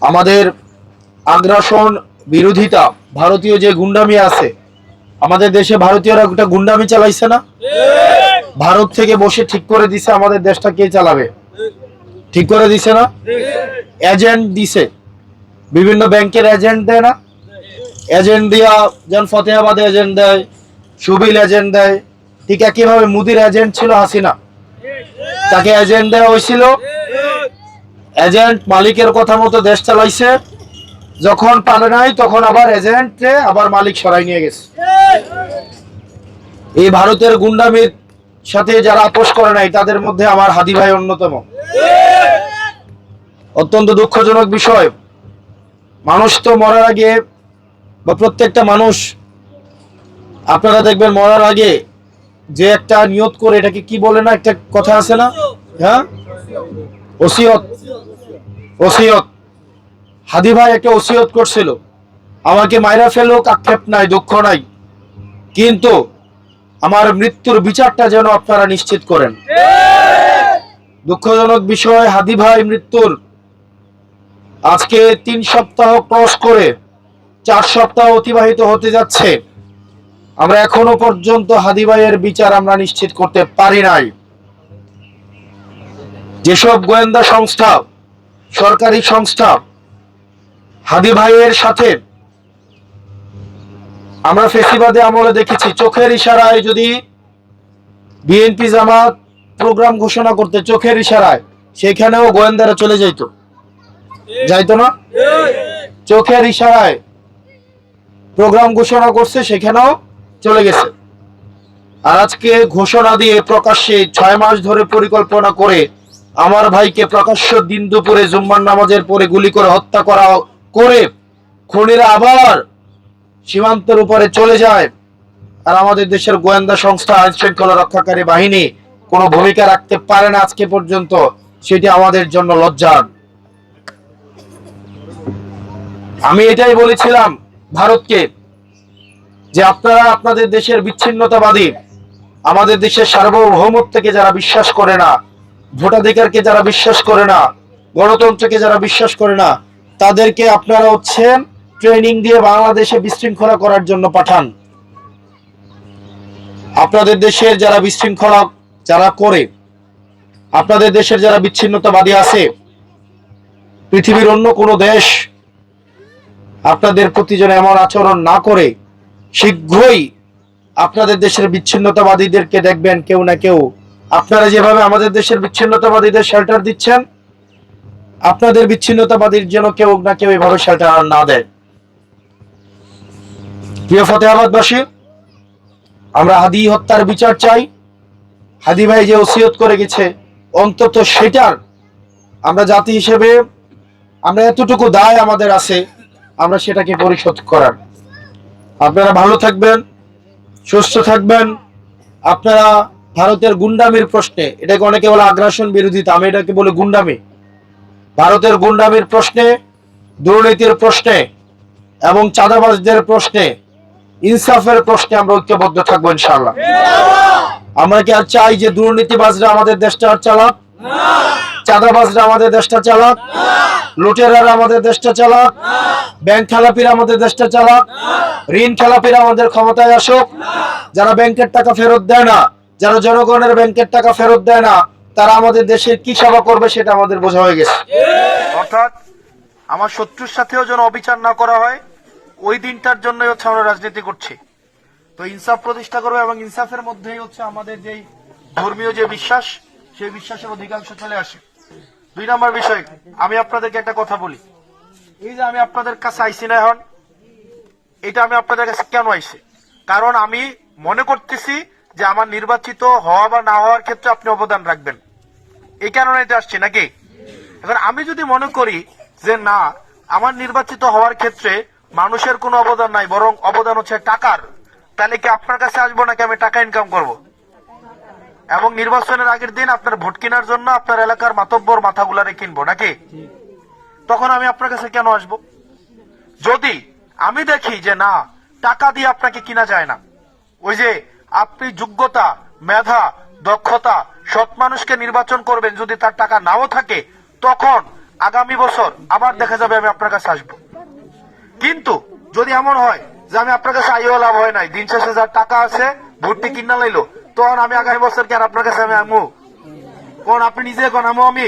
আমাদের আগ্রাসন বিরোধিতা, ভারতীয় যে গুন্ডামি আছে আমাদের দেশে, ভারতীয়রা একটা গুন্ডামি চালাইছে না? ভারত থেকে বসে ঠিক করে দিছে আমাদের দেশটা কে চালাবে, ঠিক করে দিছে না? এজেন্ট দিছে, বিভিন্ন ব্যাংকের এজেন্ট দেয় না? এজেন্ট দিয়া যেন ফতেহাবাদে এজেন্ট দেয়, সুবিল এজেন্ট দেয়, ঠিক একইভাবে মুদির এজেন্ট ছিল হাসিনা, তাকে এজেন্ট দেওয়া হয়েছিল। এজেন্ট মালিকের কথা মতো দেশ চালাইছে, যখন পারে নাই তখন আবার এজেন্টে আবার মালিক সরাই নিয়ে গেছে। এই ভারতের গুন্ডামির সাথে যারা আপোষ করে নাই তাদের মধ্যে আমার হাদি ভাই অন্যতম। অত্যন্ত দুঃখজনক বিষয়, মানুষ তো মরার আগে, বা প্রত্যেকটা মানুষ আপনারা দেখবেন মরার আগে যে একটা নিয়ত করে, এটাকে কি বলে না, একটা কথা আছে না, হ্যাঁ, ওসিয়ত। ওসিয়ত, হাদি ভাই একটা ওসিয়ত করছিল, আমাকে মাইরা ফেলুক, আক্ষেপ নাই, দুঃখ নাই, কিন্তু আমার মৃত্যুর বিচারটা যেন আপনারা নিশ্চিত করেন। দুঃখজনক বিষয়, হাদি ভাই মৃত্যুর আজকে 3 সপ্তাহ ক্রস করে 4 সপ্তাহ অতিবাহিত হতে যাচ্ছে, আমরা এখনো পর্যন্ত হাদি ভাইয়ের বিচার আমরা নিশ্চিত করতে পারি নাই। যেসব গোয়েন্দা সংস্থা, সরকারি সংস্থা হাদি ভাইয়ের সাথে, আমরা ফেসিবাদে আমলে দেখেছি, চোখের ইশারায় যদি বিএনপি জামাত প্রোগ্রাম ঘোষণা করতে, চোখের ইশারায় সেখানেও গোয়েন্দারা চলে যাইতো, যাইতো না? চোখের ইশারায় প্রোগ্রাম ঘোষণা করছে, সেখানেও চলে গেছে। আর আজকে ঘোষণা দিয়ে প্রকাশ্যে 6 মাস ধরে পরিকল্পনা করে আমার ভাইকে প্রকাশ্য দিন দুপুরে জুম্মার নামাজের পরে গুলি করে হত্যা করা করে খুনিরা আবার সীমান্তের উপরে চলে যায়, আর আমাদের দেশের গোয়েন্দা সংস্থা, আইন শৃঙ্খলা রক্ষাকারী বাহিনী কোনো ভূমিকা রাখতে পারে না আজকে পর্যন্ত, সেটি আমাদের জন্য লজ্জার। আমি এটাই বলেছিলাম ভারতকে, যে আপনারা আপনাদের দেশের বিচ্ছিন্নতাবাদী, আমাদের দেশের সার্বভৌমত্বকে যারা বিশ্বাস করে না, ভোটাধিকারকে যারা বিশ্বাস করে না, গণতন্ত্রকে যারা বিশ্বাস করে না, তাদেরকে আপনারা হচ্ছেন ট্রেনিং দিয়ে বাংলাদেশে বিশৃঙ্খলা করার জন্য পাঠান। আপনাদের দেশের যারা বিশৃঙ্খলা যারা করে, আপনাদের দেশের যারা বিচ্ছিন্নতাবাদী আছে, পৃথিবীর অন্য কোনো দেশ আপনাদের প্রতি যেন এমন আচরণ না করে, শীঘ্রই আপনাদের দেশের বিচ্ছিন্নতাবাদীদেরকে দেখবেন কেউ না কেউ, আপনারা যেভাবে আমাদের দেশের বিচ্ছিন্নতাবাদীদের শেল্টার দিচ্ছেন, আপনাদের বিচ্ছিন্নতাবাদীর যেন কেউ না কেউ এভাবে শেল্টার না দেয়। প্রিয় ফতেহাবাদবাসী, আমরা হাদি হত্যার বিচার চাই। হাদি ভাই যে ওসিয়ত করে গেছে, অন্তত সেটার আমরা জাতি হিসেবে আমরা এতটুকু দায় আমাদের আছে, আমরা সেটাকে পরিশোধ করার। আপনারা ভালো থাকবেন, সুস্থ থাকবেন। আপনারা ভারতের গুন্ডামির প্রশ্নে, এটাকে অনেকে বলে আগ্রাসন বিরোধিতা, আমি এটাকে বলে গুন্ডামি। ভারতের গুন্ডামির প্রশ্নে, দুর্নীতির প্রশ্নে এবং চাঁদাবাজদের প্রশ্নে, ইনসাফের প্রশ্নে আমরা ঐক্যবদ্ধ থাকবো ইনশাআল্লাহ। আমরা কি আর চাই যে দুর্নীতিবাজরা আমাদের দেশটা আর চালাক, চাঁদাবাজরা আমাদের দেশটা চালাক, লুটেরারা আমাদের দেশটা চালাক, ব্যাংক খেলাপিরা আমাদের দেশটা চালাক, ঋণ খেলাপিরা আমাদের ক্ষমতায় আসুক? যারা ব্যাংকের টাকা ফেরত দেয় না, যারা জনগণের ব্যাংকের টাকা ফেরত দেয় না, তারা আমাদের দেশের কি সেবা করবে সেটা আমাদের বোঝা হয়ে গেছে। অর্থাৎ আমার শত্রুর সাথেও যেন অবিচার না করা হয়, ওই দিনটার জন্যই হচ্ছে আমরা রাজনীতি করছি। তো ইনসাফ প্রতিষ্ঠা করবো, এবং ইনসাফের মধ্যেই হচ্ছে আমাদের যেই ধর্মীয় যে বিশ্বাস, সেই বিশ্বাসের অধিকাংশ চলে আসে। 2 নম্বর বিষয়, আমি আপনাদেরকে একটা কথা বলি, এই যে আমি আপনাদের কাছে আইসি না এখন, এটা আমি আপনাদের কাছে কেন আইসি? কারণ আমি মনে করতেছি যে আমার নির্বাচিত হওয়া বা না হওয়ার ক্ষেত্রে আপনি অবদান রাখবেন, এই কারণে এটা আসছে নাকি? এবার আমি যদি মনে করি যে না, আমার নির্বাচিত হওয়ার ক্ষেত্রে মানুষের কোনো অবদান নাই, বরং অবদান হচ্ছে টাকার, তাহলে কি আপনার কাছে আসবো নাকি আমি টাকা ইনকাম করব? এবং নির্বাচনের আগের দিন আপনার ভোট কেনার জন্য আপনার এলাকার মাতব্বর মাথাগুলারে কিনবো নাকি? তখন আমি আপনার কাছে কেন আসবো? যদি আমি দেখি যে না, টাকা দিয়ে আপনাকে কিনা যায় না, ওই যে আপনি যোগ্যতা, মেধা, দক্ষতা, সৎ মানুষকে নির্বাচন করবেন, যদি তার টাকা নাও থাকে, তখন আগামী বছর আবার দেখা যাবে আমি আপনার কাছে আসবো। কিন্তু যদি এমন হয় যে আমি আপনার কাছে আইও লাভ হয় নাই, দিন শেষে যার টাকা আছে ভর্তি কিনা লাইলো, তখন আমি আগামী বছর কি আর আপনার কাছে আমি আমু? কোন আপনি নিজে কোন আমো? আমি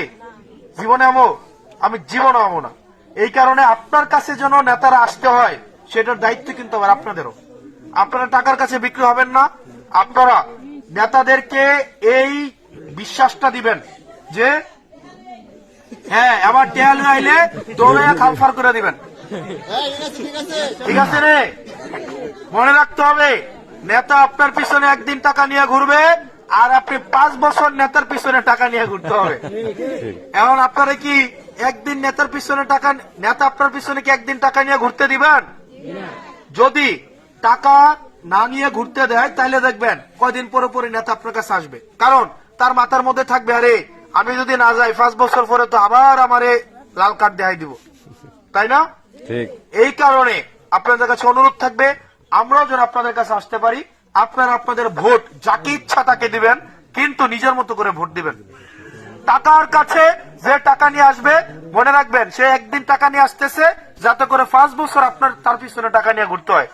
জীবনে আমো? আমি জীবনে আমো না। এই কারণে আপনার কাছে যেন নেতারা আসতে হয়, সেটার দায়িত্ব কিন্তু আবার আপনাদেরও। আপনারা টাকার কাছে বিক্রি হবেন না। আপনারা নেতাদেরকে এই বিশ্বাসটা দিবেন যে হ্যাঁ আবার টেয়াল আইলে দৌড়ে খালফার করে দিবেন। ঠিক আছে রে, মনে রাখতে হবে নেতা আপনার পিছনে একদিন টাকা নিয়ে ঘুরবে, আর আপনি 5 বছর নেতার পিছনে টাকা নিয়ে ঘুরতে হবে। এখন আপনারা কি একদিন নেতার পিছনে টাকা, নেতা আপনার পিছনে কি একদিন টাকা নিয়ে ঘুরতে দিবেন? যদি টাকা না নিয়ে ঘুরতে দেয় তাহলে দেখবেন কয়দিন পরে পরে নেতা আপনার কাছে আসবে। কারণ তার মাথার মধ্যে থাকবে আরে আমি যদি না যাই 5 বছর পরে তো আবার আমারে লাল কার্ড দেখাই দিব, তাই না? ঠিক। এই কারণে আপনাদের কাছে অনুরোধ থাকবে আমরাও যেন আপনাদের কাছে আসতে পারি। আপনারা আপনাদের ভোট যাকে ইচ্ছা তাকে দিবেন, কিন্তু নিজের মতো করে ভোট দিবেন। টাকার কাছে যে টাকা নিয়ে আসবে মনে রাখবেন সে একদিন টাকা নিয়ে আসতেছে যাতে করে 5 বছর আপনার তার পিছনে টাকা নিয়ে ঘুরতে হয়।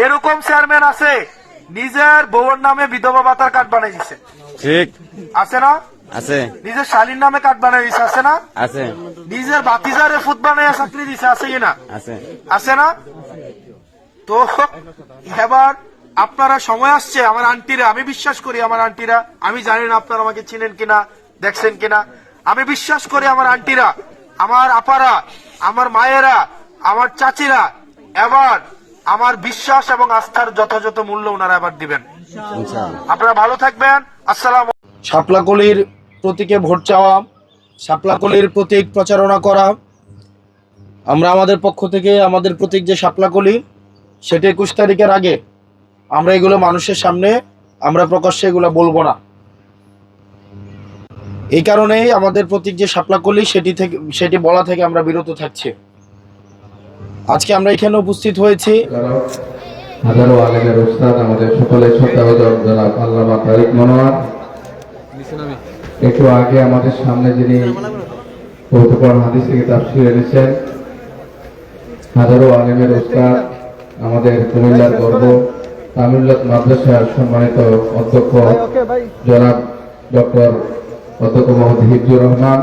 এরকম চেয়ারম্যান আছে নিজের বউয়ের নামে বিধবা ভাতার কার্ড বানাই দিছে, ঠিক আছে না? আছে। নিজের শালীর নামে কার্ড বানাই দিছে, আছে না? আছে। নিজের বাতিজারে ফুট বানাইয়া চাকরি দিছে, আছে কিনা? আছে। আছে না? তো এবার আপনারা সময় আসছে আমার আন্টিরা, আমি বিশ্বাস করি আমার আন্টিরা, আমি জানি না আপনারা আমাকে চিনেন কিনা দেখছেন কিনা, আমি বিশ্বাস করি আমার আন্টিরা, আমার আপারা, আমার মায়েরা, আমার চাচিরা এবার আমার বিশ্বাস এবং আস্থার যথাযথ মূল্য ওনারা এবার দিবেন। আপনারা ভালো থাকবেন। আসসালাম। শাপলাকলির প্রতীকে ভোট চাওয়া, শাপলাকলির প্রতীক প্রচারণা করা, আমরা আমাদের পক্ষ থেকে আমাদের প্রতীক যে শাপলাকলি সেটা 21 তারিখের আগে আমরা এগুলো মানুষের সামনে আমরা প্রকাশ্যে এগুলো বলবো না। এই কারণেই আমাদের প্রতীক যে শাপলাকলি সেটি বলা থেকে আমরা বিরত থাকছি। আজকে আমরা এখানে উপস্থিত হয়েছি হাজারো আলেমের উস্তাদ আমাদের সকলের শ্রদ্ধাভাজন জনাব আল্লামা তারিক মনোয়ার। একটু আগে আমাদের সামনে যিনি কৌতুকর হাদিস থেকে তাফসীর এনেছেন, হাজারো আলেমের উস্তাদ আমাদের কুমিল্লার গর্ব তামিল্লাত মাদ্রাসার সম্মানিত অধ্যক্ষ জনাব ডক্টর অধ্যক্ষ মোহাম্মদ হিফজুর রহমান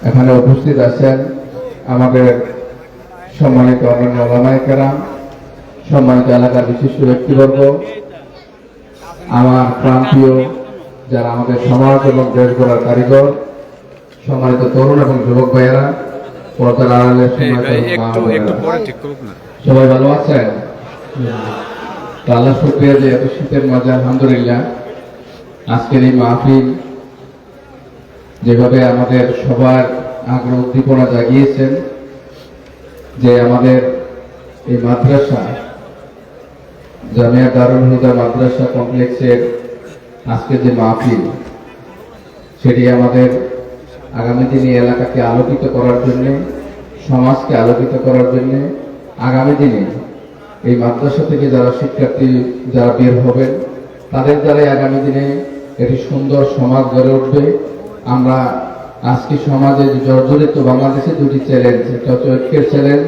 এখানে উপস্থিত আছেন। আমাদের সম্মানিত অন্যান্য ওলামায়ে কেরাম, সম্মানিত এলাকার বিশিষ্ট ব্যক্তিবর্গ, আমার প্রান্তীয় যারা আমাদের সমাজ এবং দেশ গড়ার কারিগর, সম্মানিত তরুণ এবং যুবক ভাইয়েরা, পর্দার আড়ালের সবাই ভালো আছেন? আল্লাহ শুকরিয়া যে এত শীতের মাঝে আলহামদুলিল্লাহ আজকের এই মাহফিল যেভাবে আমাদের সবার আগ্রহ উদ্দীপনা জাগিয়েছেন, যে আমাদের এই মাদ্রাসা জামিয়া দারুল হুদা মাদ্রাসা কমপ্লেক্সের আজকে যে মাহফিল সেটি আমাদের আগামী দিনে এলাকাকে আলোকিত করার জন্য, সমাজকে আলোকিত করার জন্য, আগামী দিনে এই মাদ্রাসা থেকে যারা শিক্ষার্থী যারা বের হবেন তাদের দ্বারাই আগামী দিনে একটি সুন্দর সমাজ গড়ে উঠবে। আমরা আজকে সমাজে জর্জরিত বাংলাদেশে দুটি চ্যালেঞ্জ, একটা হচ্ছে ঐক্যের চ্যালেঞ্জ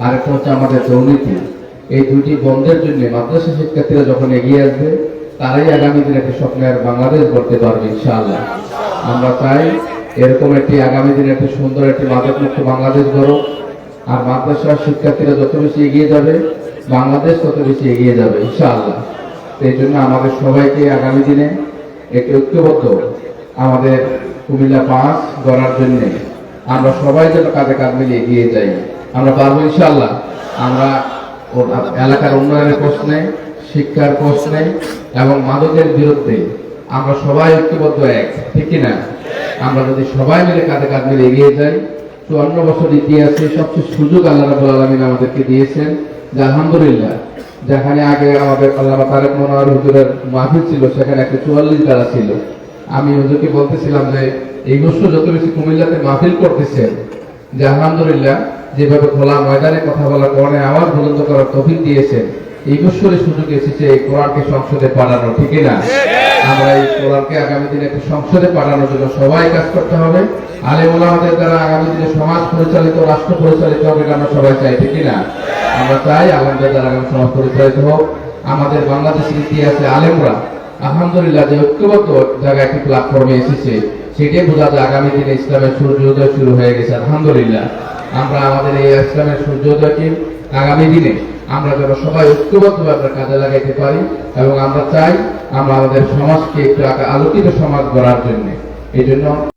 আর একটা হচ্ছে আমাদের দুর্নীতি। এই দুটি বন্ধের জন্য মাদ্রাসা শিক্ষার্থীরা যখন এগিয়ে আসবে তারাই আগামী দিনে একটি স্বপ্নের বাংলাদেশ গড়তে পারবে ইনশাআল্লাহ। আমরা চাই এরকম একটি আগামী দিনে একটি সুন্দর একটি মাদকমুক্ত বাংলাদেশ গড়ো। আর মাদ্রাসার শিক্ষার্থীরা যত বেশি এগিয়ে যাবে বাংলাদেশ তত বেশি এগিয়ে যাবে ইনশাআল্লাহ। এই জন্য আমাদের সবাইকে আগামী দিনে একটি ঐক্যবদ্ধ আমাদের কুমিল্লা 5 গড়ার জন্য আমরা সবাই যেন কাঁধে কাঁধ মিলিয়ে এগিয়ে যাই। আমরা পারবো ইনশাআল্লাহ। আমরা এলাকার উন্নয়নের প্রশ্নে, শিক্ষার প্রশ্নে এবং মাদকের বিরুদ্ধে আমরা সবাই ঐক্যবদ্ধ এক, ঠিক কিনা? আমরা যদি সবাই মিলে কাঁধে কাঁধ মিলে এগিয়ে যাই, 54 বছর ইতিহাসে সবচেয়ে সুযোগ আল্লাহ রাব্বুল আলামিন আমাদেরকে দিয়েছেন যে আলহামদুলিল্লাহ, যেখানে আগে আমাদের আল্লামা তারেক মনোয়ার হুজুরের মাহফিল ছিল সেখানে 144 জায়গা ছিল। আমি হুজুরকে বলতেছিলাম যে এই বছর যত বেশি কুমিল্লাতে মাহফিল করতেছেন, যে আলহামদুলিল্লাহ যেভাবে খোলা ময়দানে কথা বলার কারণে আওয়াজ বুলন্দ করার তৌফিক দিয়েছেন, এই বছরে সুযোগ এসেছে এই কোরআনকে সংসদে পাঠানো, ঠিক না? আমরা এই কোরআনকে আগামী দিনে একটা সংসদে পাঠানোর জন্য সবাই কাজ করতে হবে। আলেম ওলামাদের দ্বারা আগামী দিনে সমাজ পরিচালিত, রাষ্ট্র পরিচালিত হবে, আমরা সবাই চাই, ঠিক না? আমরা চাই আলেমদের দ্বারা আগামী সমাজ পরিচালিত হোক। আমাদের বাংলাদেশের ইতিহাসে আলেমরা আলহামদুলিল্লাহ যে ঐক্যবদ্ধ জায়গায় একটি প্ল্যাটফর্মে এসেছে, সেটাই বোঝা যায় আগামী দিনে ইসলামের সূর্যোদয় শুরু হয়ে গেছে আলহামদুলিল্লাহ। আমরা আমাদের এই ইসলামের সূর্যোদয়কে আগামী দিনে আমরা যেন সবাই ঐক্যবদ্ধভাবে কাজে লাগাইতে পারি, এবং আমরা চাই আমরা আমাদের সমাজকে একটু আলোকিত সমাজ গড়ার জন্য। এই জন্য